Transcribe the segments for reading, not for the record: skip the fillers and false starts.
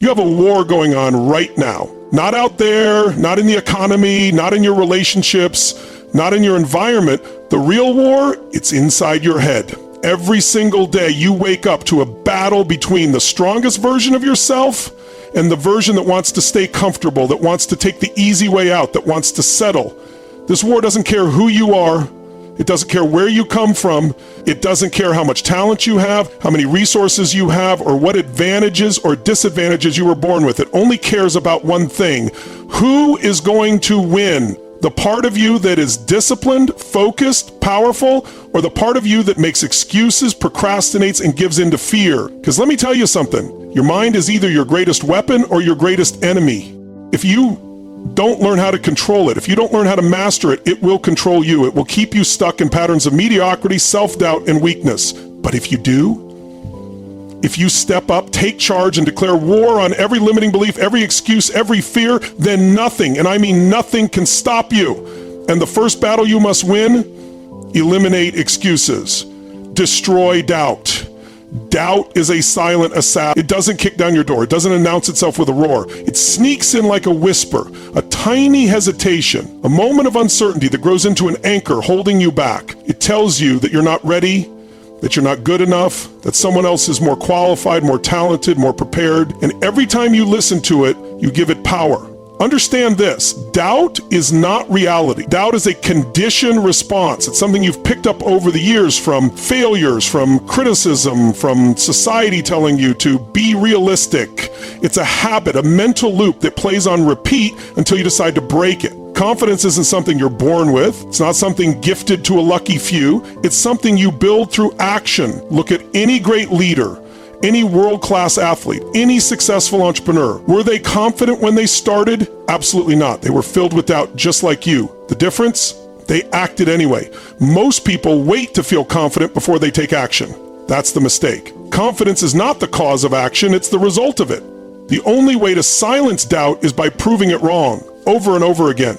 You have a war going on right now. Not out there, not in the economy, not in your relationships, not in your environment. The real war, it's inside your head. Every single day you wake up to a battle between the strongest version of yourself and the version that wants to stay comfortable, that wants to take the easy way out, that wants to settle. This war doesn't care who you are. It doesn't care where you come from. It doesn't care how much talent you have, how many resources you have, or what advantages or disadvantages you were born with. It only cares about one thing. Who is going to win? The part of you that is disciplined, focused, powerful, or the part of you that makes excuses, procrastinates, and gives into fear? Because let me tell you something. Your mind is either your greatest weapon or your greatest enemy. If you don't learn how to control it, if you don't learn how to master it, it will control you. It will keep you stuck in patterns of mediocrity, self-doubt, and weakness. But if you do, if you step up, take charge, and declare war on every limiting belief, every excuse, every fear, then nothing, and I mean nothing, can stop you. And the first battle you must win, eliminate excuses. Destroy doubt. Doubt is a silent assassin. It doesn't kick down your door. It doesn't announce itself with a roar. It sneaks in like a whisper, a tiny hesitation, a moment of uncertainty that grows into an anchor holding you back. It tells you that you're not ready, that you're not good enough, that someone else is more qualified, more talented, more prepared. And every time you listen to it, you give it power. Understand this, doubt is not reality. Doubt is a conditioned response. It's something you've picked up over the years from failures, from criticism, from society telling you to be realistic. It's a habit, a mental loop that plays on repeat until you decide to break it. Confidence isn't something you're born with. It's not something gifted to a lucky few. It's something you build through action. Look at any great leader, any world-class athlete, any successful entrepreneur. Were they confident when they started? Absolutely not. They were filled with doubt just like you. The difference? They acted anyway. Most people wait to feel confident before they take action. That's the mistake. Confidence is not the cause of action, it's the result of it. The only way to silence doubt is by proving it wrong, over and over again.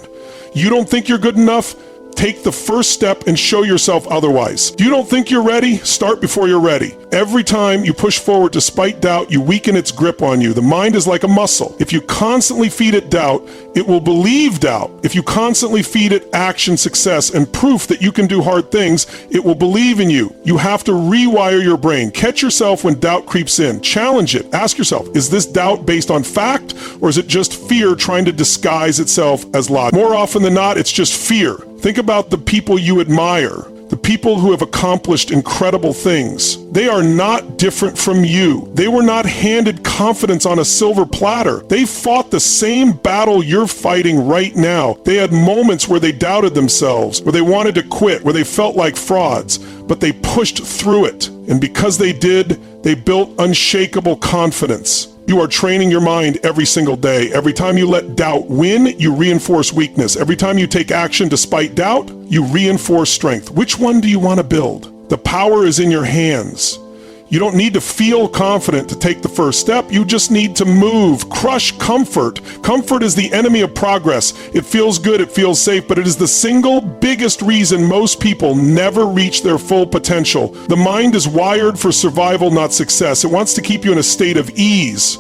You don't think you're good enough? Take the first step and show yourself otherwise. You don't think you're ready? Start before you're ready. Every time you push forward despite doubt, you weaken its grip on you. The mind is like a muscle. If you constantly feed it doubt, it will believe doubt. If you constantly feed it action, success, and proof that you can do hard things, it will believe in you. You have to rewire your brain. Catch yourself when doubt creeps in. Challenge it. Ask yourself, is this doubt based on fact, or is it just fear trying to disguise itself as logic? More often than not, it's just fear. Think about the people you admire, the people who have accomplished incredible things. They are not different from you. They were not handed confidence on a silver platter. They fought the same battle you're fighting right now. They had moments where they doubted themselves, where they wanted to quit, where they felt like frauds, but they pushed through it. And because they did, they built unshakable confidence. You are training your mind every single day. Every time you let doubt win, you reinforce weakness. Every time you take action despite doubt, you reinforce strength. Which one do you want to build? The power is in your hands. You don't need to feel confident to take the first step. You just need to move. Crush comfort. Comfort is the enemy of progress. It feels good, it feels safe, but it is the single biggest reason most people never reach their full potential. The mind is wired for survival, not success. It wants to keep you in a state of ease,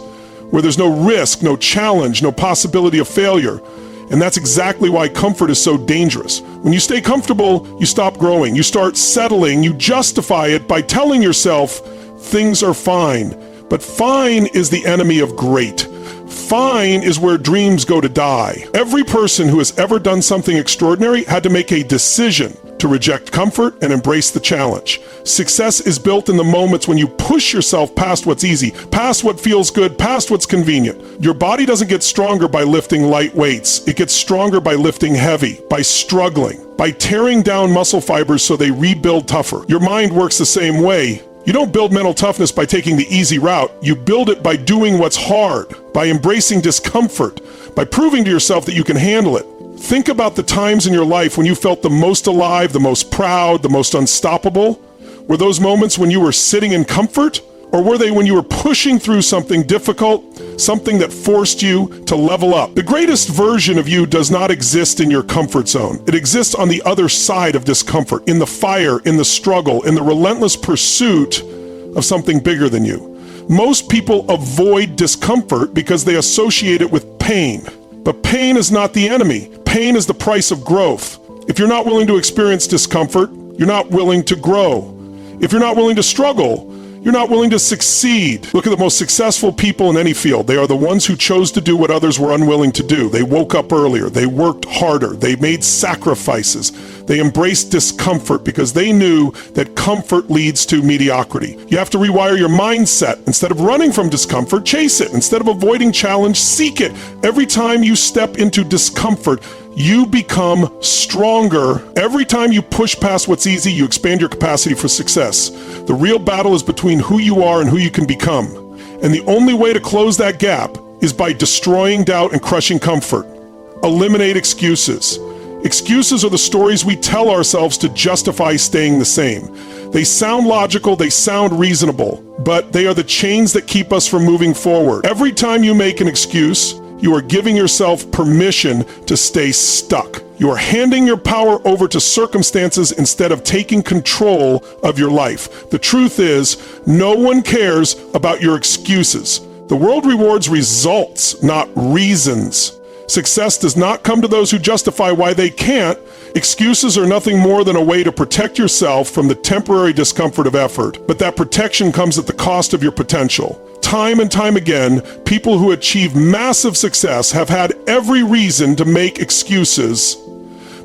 where there's no risk, no challenge, no possibility of failure. And that's exactly why comfort is so dangerous. When you stay comfortable, you stop growing. You start settling. You justify it by telling yourself things are fine. But fine is the enemy of great. Fine is where dreams go to die. Every person who has ever done something extraordinary had to make a decision to reject comfort and embrace the challenge. Success is built in the moments when you push yourself past what's easy, past what feels good, past what's convenient. Your body doesn't get stronger by lifting light weights. It gets stronger by lifting heavy, by struggling, by tearing down muscle fibers so they rebuild tougher. Your mind works the same way. You don't build mental toughness by taking the easy route. You build it by doing what's hard, by embracing discomfort, by proving to yourself that you can handle it. Think about the times in your life when you felt the most alive, the most proud, the most unstoppable. Were those moments when you were sitting in comfort? Or were they when you were pushing through something difficult, something that forced you to level up? The greatest version of you does not exist in your comfort zone. It exists on the other side of discomfort, in the fire, in the struggle, in the relentless pursuit of something bigger than you. Most people avoid discomfort because they associate it with pain. But pain is not the enemy. Pain is the price of growth. If you're not willing to experience discomfort, you're not willing to grow. If you're not willing to struggle, you're not willing to succeed. Look at the most successful people in any field. They are the ones who chose to do what others were unwilling to do. They woke up earlier. They worked harder. They made sacrifices. They embraced discomfort because they knew that comfort leads to mediocrity. You have to rewire your mindset. Instead of running from discomfort, chase it. Instead of avoiding challenge, seek it. Every time you step into discomfort, you become stronger. Every time you push past what's easy, you expand your capacity for success. The real battle is between who you are and who you can become. And the only way to close that gap is by destroying doubt and crushing comfort. Eliminate excuses. Excuses are the stories we tell ourselves to justify staying the same. They sound logical, they sound reasonable, but they are the chains that keep us from moving forward. Every time you make an excuse, you are giving yourself permission to stay stuck. You are handing your power over to circumstances instead of taking control of your life. The truth is, no one cares about your excuses. The world rewards results, not reasons. Success does not come to those who justify why they can't. Excuses are nothing more than a way to protect yourself from the temporary discomfort of effort. But that protection comes at the cost of your potential. Time and time again, people who achieve massive success have had every reason to make excuses.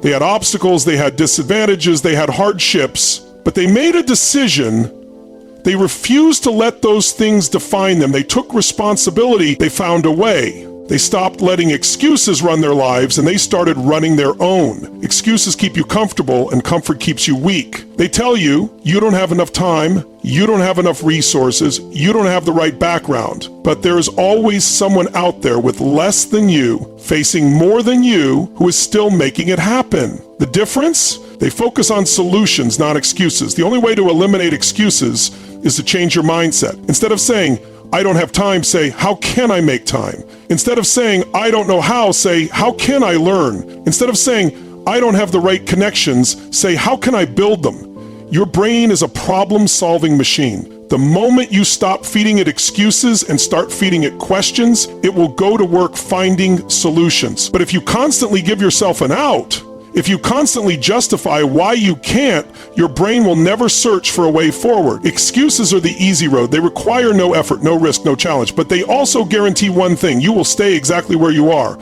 They had obstacles, they had disadvantages, they had hardships, but they made a decision. They refused to let those things define them. They took responsibility. They found a way. They stopped letting excuses run their lives and they started running their own. Excuses keep you comfortable and comfort keeps you weak. They tell you, you don't have enough time, you don't have enough resources, you don't have the right background. But there is always someone out there with less than you, facing more than you, who is still making it happen. The difference? They focus on solutions, not excuses. The only way to eliminate excuses is to change your mindset. Instead of saying, I don't have time, say, how can I make time? Instead of saying, I don't know how, say, how can I learn? Instead of saying, I don't have the right connections, say, how can I build them? Your brain is a problem-solving machine. The moment you stop feeding it excuses and start feeding it questions, it will go to work finding solutions. But if you constantly give yourself an out, if you constantly justify why you can't, your brain will never search for a way forward. Excuses are the easy road. They require no effort, no risk, no challenge, but they also guarantee one thing: you will stay exactly where you are.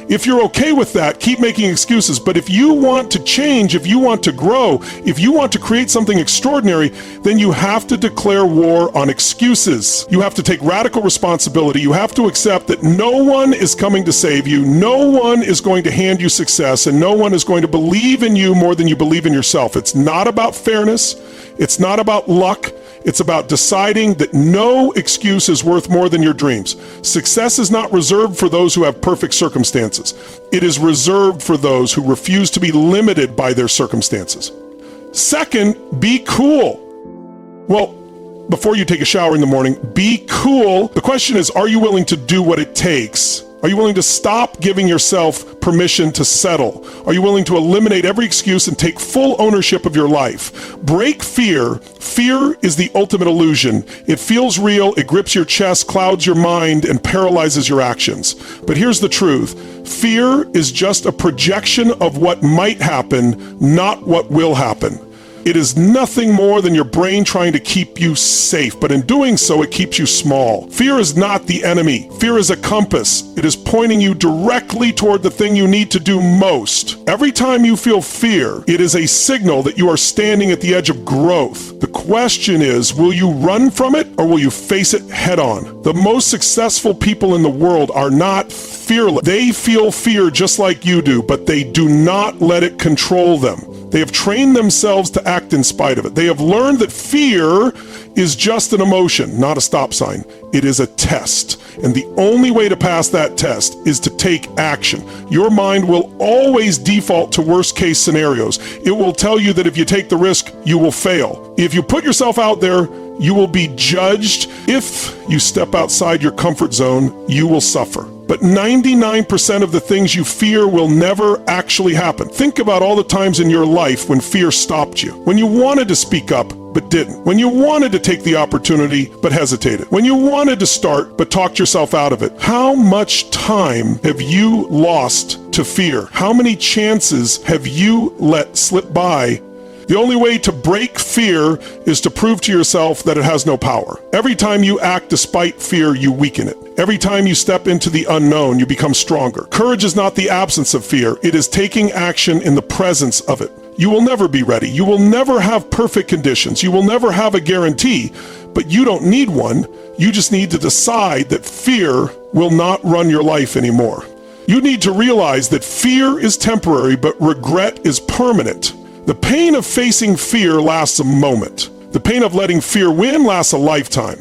If you're okay with that, keep making excuses. But if you want to change, if you want to grow, if you want to create something extraordinary, then you have to declare war on excuses. You have to take radical responsibility. You have to accept that no one is coming to save you. No one is going to hand you success, and no one is going to believe in you more than you believe in yourself. It's not about fairness. It's not about luck. It's about deciding that no excuse is worth more than your dreams. Success is not reserved for those who have perfect circumstances. It is reserved for those who refuse to be limited by their circumstances. Second, be cool. Well, before you take a shower in the morning, be cool. The question is, are you willing to do what it takes? Are you willing to stop giving yourself permission to settle? Are you willing to eliminate every excuse and take full ownership of your life? Break fear. Fear is the ultimate illusion. It feels real, it grips your chest, clouds your mind, and paralyzes your actions. But here's the truth. Fear is just a projection of what might happen, not what will happen. It is nothing more than your brain trying to keep you safe, but in doing so, it keeps you small. Fear is not the enemy. Fear is a compass. It is pointing you directly toward the thing you need to do most. Every time you feel fear, it is a signal that you are standing at the edge of growth. The question is, will you run from it or will you face it head on? The most successful people in the world are not fearless. They feel fear just like you do, but they do not let it control them. They have trained themselves to act in spite of it. They have learned that fear is just an emotion, not a stop sign. It is a test. And the only way to pass that test is to take action. Your mind will always default to worst case scenarios. It will tell you that if you take the risk, you will fail. If you put yourself out there, you will be judged. If you step outside your comfort zone, you will suffer. But 99% of the things you fear will never actually happen. Think about all the times in your life when fear stopped you. When you wanted to speak up, but didn't. When you wanted to take the opportunity, but hesitated. When you wanted to start, but talked yourself out of it. How much time have you lost to fear? How many chances have you let slip by? The only way to break fear is to prove to yourself that it has no power. Every time you act despite fear, you weaken it. Every time you step into the unknown, you become stronger. Courage is not the absence of fear. It is taking action in the presence of it. You will never be ready. You will never have perfect conditions. You will never have a guarantee, but you don't need one. You just need to decide that fear will not run your life anymore. You need to realize that fear is temporary, but regret is permanent. The pain of facing fear lasts a moment. The pain of letting fear win lasts a lifetime.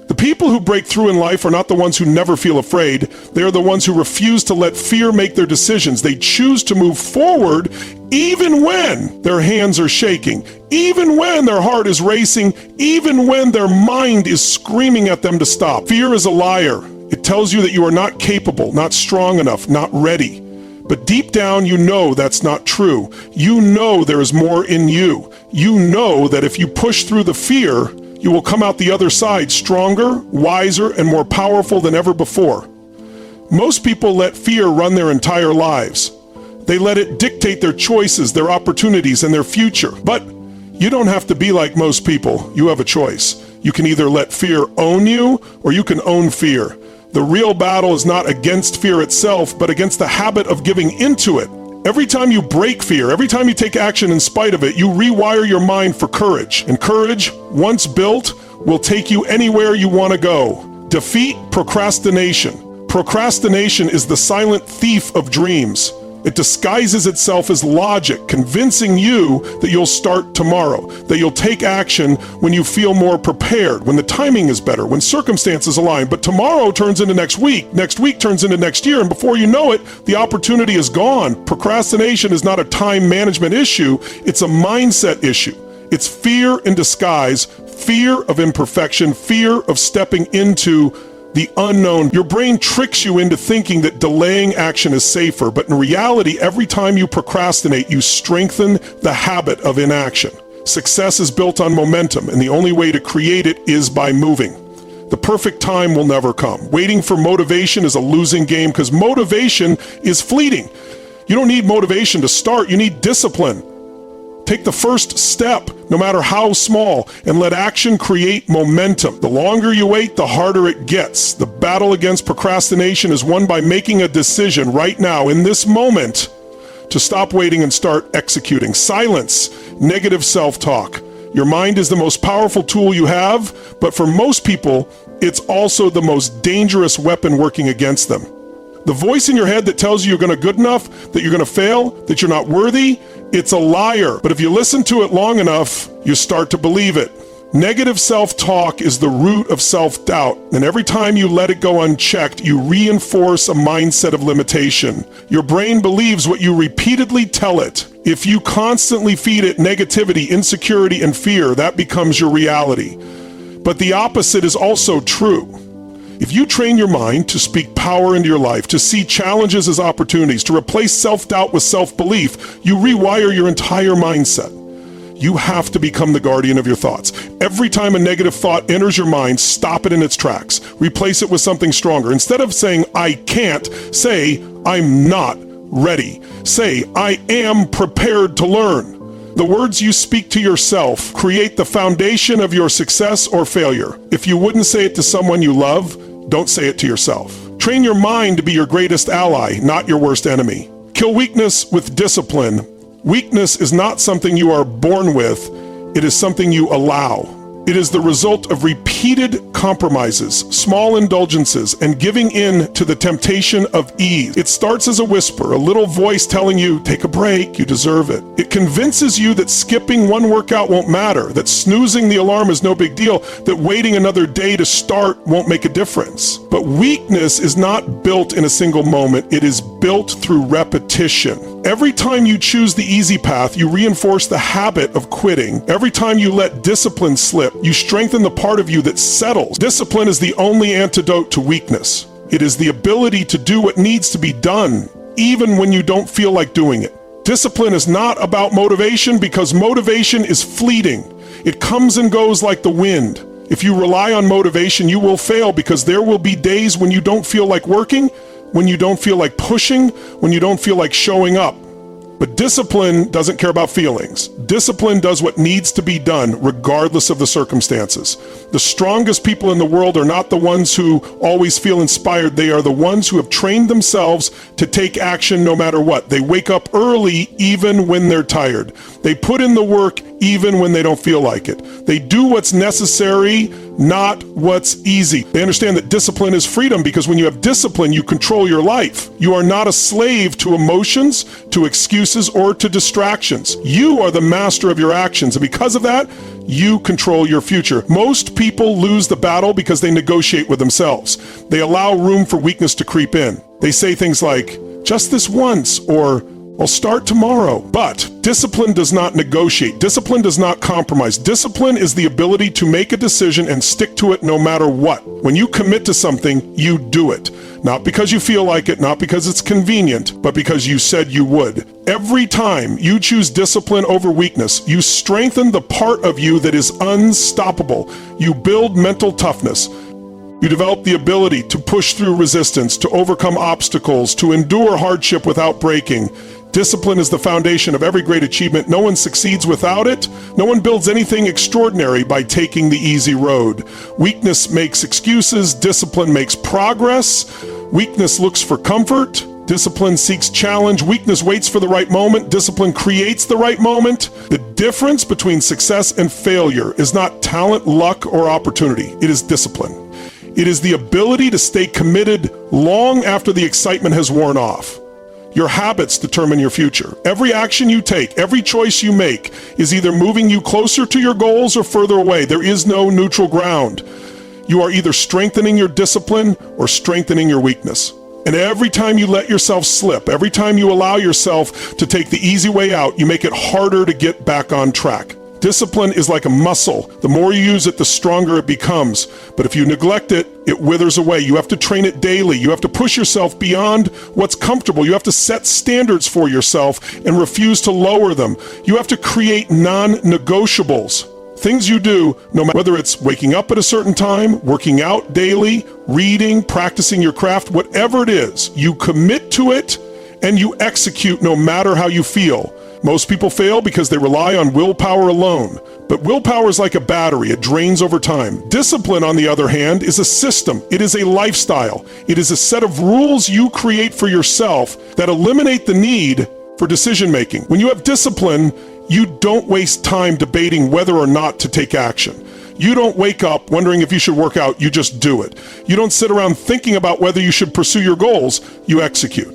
The people who break through in life are not the ones who never feel afraid. They are the ones who refuse to let fear make their decisions. They choose to move forward even when their hands are shaking, even when their heart is racing, even when their mind is screaming at them to stop. Fear is a liar. It tells you that you are not capable, not strong enough, not ready. But deep down, you know that's not true. You know there is more in you. You know that if you push through the fear, you will come out the other side stronger, wiser, and more powerful than ever before. Most people let fear run their entire lives. They let it dictate their choices, their opportunities, and their future. But you don't have to be like most people. You have a choice. You can either let fear own you, or you can own fear. The real battle is not against fear itself, but against the habit of giving into it. Every time you break fear, every time you take action in spite of it, you rewire your mind for courage. And courage, once built, will take you anywhere you want to go. Defeat procrastination. Procrastination is the silent thief of dreams. It disguises itself as logic, convincing you that you'll start tomorrow, that you'll take action when you feel more prepared, when the timing is better, when circumstances align. But tomorrow turns into next week turns into next year, and before you know it, the opportunity is gone. Procrastination is not a time management issue, it's a mindset issue. It's fear in disguise, fear of imperfection, fear of stepping into the unknown. Your brain tricks you into thinking that delaying action is safer, but in reality, every time you procrastinate, you strengthen the habit of inaction. Success is built on momentum, and the only way to create it is by moving. The perfect time will never come. Waiting for motivation is a losing game because motivation is fleeting. You don't need motivation to start, you need discipline. Take the first step, no matter how small, and let action create momentum. The longer you wait, the harder it gets. The battle against procrastination is won by making a decision right now, in this moment, to stop waiting and start executing. Silence negative self-talk. Your mind is the most powerful tool you have, but for most people, it's also the most dangerous weapon working against them. The voice in your head that tells you you're good enough, that you're going to fail, that you're not worthy, it's a liar. But if you listen to it long enough, you start to believe it. Negative self-talk is the root of self-doubt, and every time you let it go unchecked, you reinforce a mindset of limitation. Your brain believes what you repeatedly tell it. If you constantly feed it negativity, insecurity, and fear, that becomes your reality. But the opposite is also true. If you train your mind to speak power into your life, to see challenges as opportunities, to replace self-doubt with self-belief, you rewire your entire mindset. You have to become the guardian of your thoughts. Every time a negative thought enters your mind, stop it in its tracks. Replace it with something stronger. Instead of saying, I can't, say, I'm not ready. Say, I am prepared to learn. The words you speak to yourself create the foundation of your success or failure. If you wouldn't say it to someone you love, don't say it to yourself. Train your mind to be your greatest ally, not your worst enemy. Kill weakness with discipline. Weakness is not something you are born with, it is something you allow. It is the result of repeated compromises, small indulgences, and giving in to the temptation of ease. It starts as a whisper, a little voice telling you, take a break, you deserve it. It convinces you that skipping one workout won't matter, that snoozing the alarm is no big deal, that waiting another day to start won't make a difference. But weakness is not built in a single moment, it is built through repetition. Every time you choose the easy path, you reinforce the habit of quitting. Every time you let discipline slip, you strengthen the part of you that settles. Discipline is the only antidote to weakness. It is the ability to do what needs to be done, even when you don't feel like doing it. Discipline is not about motivation because motivation is fleeting. It comes and goes like the wind. If you rely on motivation, you will fail because there will be days when you don't feel like working, when you don't feel like pushing, when you don't feel like showing up. But discipline doesn't care about feelings. Discipline does what needs to be done regardless of the circumstances. The strongest people in the world are not the ones who always feel inspired. They are the ones who have trained themselves to take action no matter what. They wake up early even when they're tired. They put in the work even when they don't feel like it. They do what's necessary, not what's easy. They understand that discipline is freedom because when you have discipline, you control your life. You are not a slave to emotions, to excuses, or to distractions. You are the master of your actions, and because of that, you control your future. Most people lose the battle because they negotiate with themselves. They allow room for weakness to creep in. They say things like, just this once, or I'll start tomorrow. But discipline does not negotiate. Discipline does not compromise. Discipline is the ability to make a decision and stick to it no matter what. When you commit to something, you do it. Not because you feel like it, not because it's convenient, but because you said you would. Every time you choose discipline over weakness, you strengthen the part of you that is unstoppable. You build mental toughness. You develop the ability to push through resistance, to overcome obstacles, to endure hardship without breaking. Discipline is the foundation of every great achievement. No one succeeds without it. No one builds anything extraordinary by taking the easy road. Weakness makes excuses. Discipline makes progress. Weakness looks for comfort. Discipline seeks challenge. Weakness waits for the right moment. Discipline creates the right moment. The difference between success and failure is not talent, luck, or opportunity. It is discipline. It is the ability to stay committed long after the excitement has worn off. Your habits determine your future. Every action you take, every choice you make is either moving you closer to your goals or further away. There is no neutral ground. You are either strengthening your discipline or strengthening your weakness. And every time you let yourself slip, every time you allow yourself to take the easy way out, you make it harder to get back on track. Discipline is like a muscle. The more you use it, the stronger it becomes. But if you neglect it, it withers away. You have to train it daily. You have to push yourself beyond what's comfortable. You have to set standards for yourself and refuse to lower them. You have to create non-negotiables. Things you do, no matter whether it's waking up at a certain time, working out daily, reading, practicing your craft, whatever it is, you commit to it and you execute no matter how you feel. Most people fail because they rely on willpower alone. But willpower is like a battery. It drains over time. Discipline, on the other hand, is a system. It is a lifestyle. It is a set of rules you create for yourself that eliminate the need for decision making. When you have discipline, you don't waste time debating whether or not to take action. You don't wake up wondering if you should work out. You just do it. You don't sit around thinking about whether you should pursue your goals. You execute.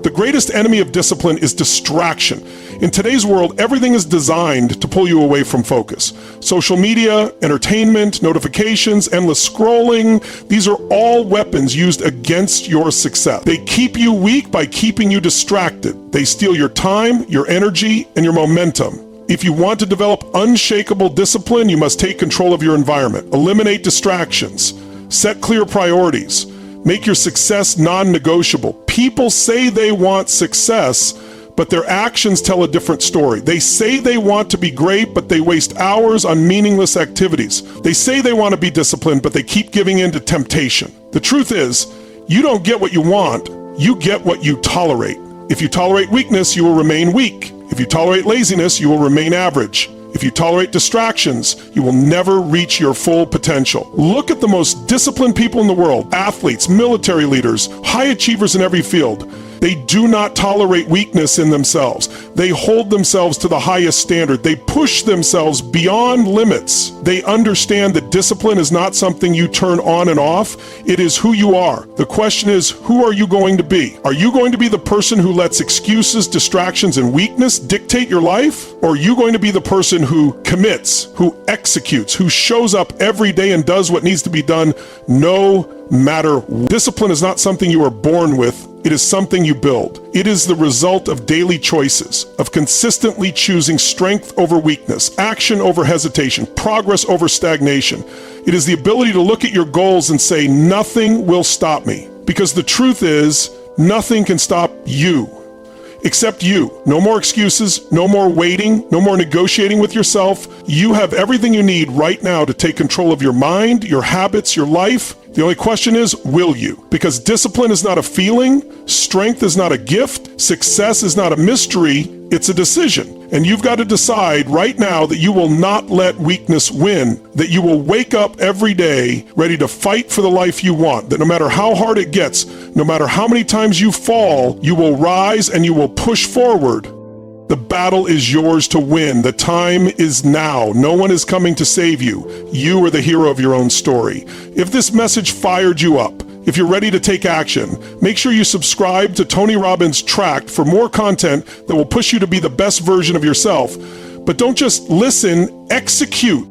The greatest enemy of discipline is distraction. In today's world, everything is designed to pull you away from focus. Social media, entertainment, notifications, endless scrolling, these are all weapons used against your success. They keep you weak by keeping you distracted. They steal your time, your energy, and your momentum. If you want to develop unshakable discipline, you must take control of your environment. Eliminate distractions. Set clear priorities. Make your success non-negotiable. People say they want success, but their actions tell a different story. They say they want to be great, but they waste hours on meaningless activities. They say they want to be disciplined, but they keep giving in to temptation. The truth is, you don't get what you want, you get what you tolerate. If you tolerate weakness, you will remain weak. If you tolerate laziness, you will remain average. If you tolerate distractions, you will never reach your full potential. Look at the most disciplined people in the world, athletes, military leaders, high achievers in every field. They do not tolerate weakness in themselves. They hold themselves to the highest standard. They push themselves beyond limits. They understand that discipline is not something you turn on and off. It is who you are. The question is, who are you going to be? Are you going to be the person who lets excuses, distractions, and weakness dictate your life? Or are you going to be the person who commits, who executes, who shows up every day and does what needs to be done no matter what? Discipline is not something you are born with. It is something you build. It is the result of daily choices, of consistently choosing strength over weakness, action over hesitation, progress over stagnation. It is the ability to look at your goals and say, nothing will stop me. Because the truth is, nothing can stop you. except you. No more excuses, no more waiting, no more negotiating with yourself. You have everything you need right now to take control of your mind, your habits, your life. The only question is, will you? Because discipline is not a feeling, strength is not a gift, success is not a mystery, it's a decision. And you've got to decide right now that you will not let weakness win, that you will wake up every day ready to fight for the life you want, that no matter how hard it gets, no matter how many times you fall, you will rise and you will push forward. The battle is yours to win. The time is now. No one is coming to save you. You are the hero of your own story. If this message fired you up, if you're ready to take action, make sure you subscribe to Tony Robbins' Tract for more content that will push you to be the best version of yourself. But don't just listen, execute.